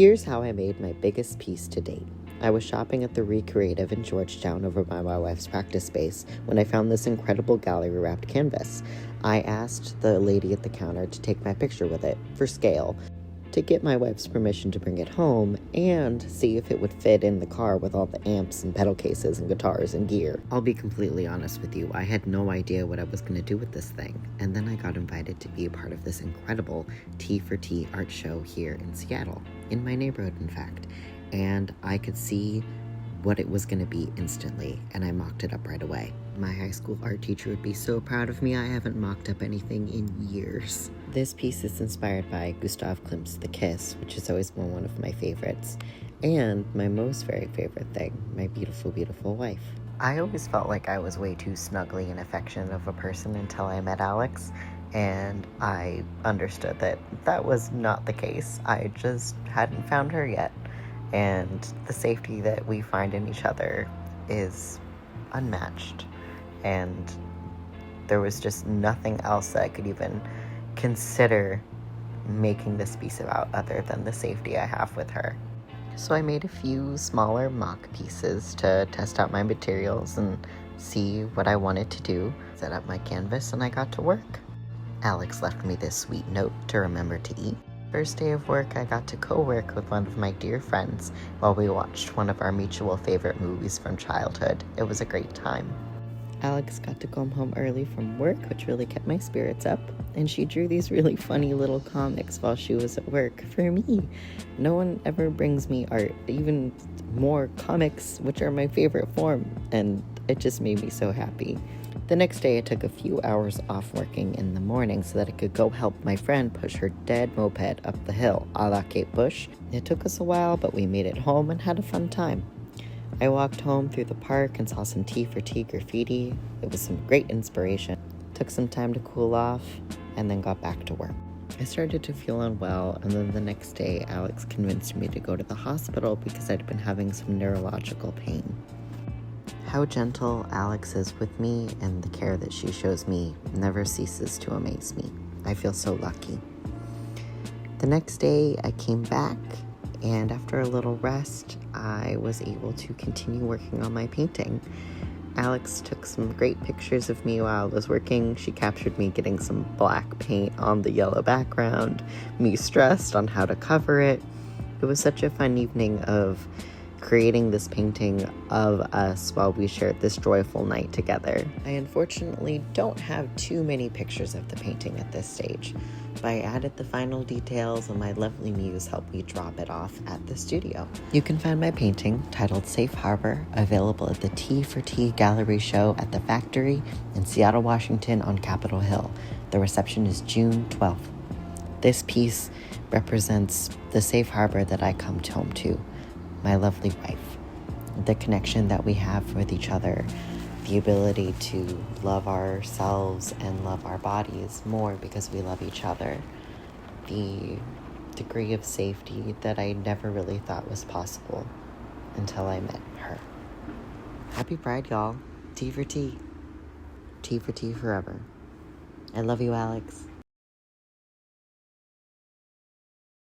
Here's how I made my biggest piece to date. I was shopping at the Curated in Georgetown over by my wife's practice space when I found this incredible gallery-wrapped canvas. I asked the lady at the counter to take my picture with it, for scale, to get my wife's permission to bring it home and see if it would fit in the car with all the amps and pedal cases and guitars and gear. I'll be completely honest with you, I had no idea what I was going to do with this thing, and then I got invited to be a part of this incredible Tea for Tea art show here in Seattle, in my neighborhood in fact, and I could see what it was going to be instantly, and I mocked it up right away. My high school art teacher would be so proud of me. I haven't mocked up anything in years. This piece is inspired by Gustav Klimt's The Kiss, which has always been one of my favorites, and my most very favorite thing, my beautiful, beautiful wife. I always felt like I was way too snuggly and affectionate of a person until I met Alex, and I understood that that was not the case. I just hadn't found her yet. And the safety that we find in each other is unmatched. And there was just nothing else that I could even consider making this piece about other than the safety I have with her. So I made a few smaller mock pieces to test out my materials and see what I wanted to do. Set up my canvas and I got to work. Alex left me this sweet note to remember to eat. First day of work, I got to co-work with one of my dear friends while we watched one of our mutual favorite movies from childhood. It was a great time. Alex got to come home early from work, which really kept my spirits up, and she drew these really funny little comics while she was at work for me. No one ever brings me art, even more comics, which are my favorite form, and it just made me so happy. The next day, I took a few hours off working in the morning so that I could go help my friend push her dead moped up the hill, a la Kate Bush. It took us a while, but we made it home and had a fun time. I walked home through the park and saw some Tea for Tea graffiti. It was some great inspiration. Took some time to cool off, and then got back to work. I started to feel unwell, and then the next day, Alex convinced me to go to the hospital because I'd been having some neurological pain. How gentle Alex is with me and the care that she shows me never ceases to amaze me. I feel so lucky. The next day I came back, and after a little rest, I was able to continue working on my painting. Alex took some great pictures of me while I was working. She captured me getting some black paint on the yellow background, me stressed on how to cover it. It was such a fun evening of creating this painting of us while we shared this joyful night together. I unfortunately don't have too many pictures of the painting at this stage, but I added the final details and my lovely muse helped me drop it off at the studio. You can find my painting, titled Safe Harbor, available at the Tea for Tea Gallery Show at the Factory in Seattle, Washington on Capitol Hill. The reception is June 12th. This piece represents the safe harbor that I come home to. My lovely wife, the connection that we have with each other, the ability to love ourselves and love our bodies more because we love each other, the degree of safety that I never really thought was possible until I met her. Happy Pride, y'all. Tea for tea. Tea for tea forever. I love you, Alex.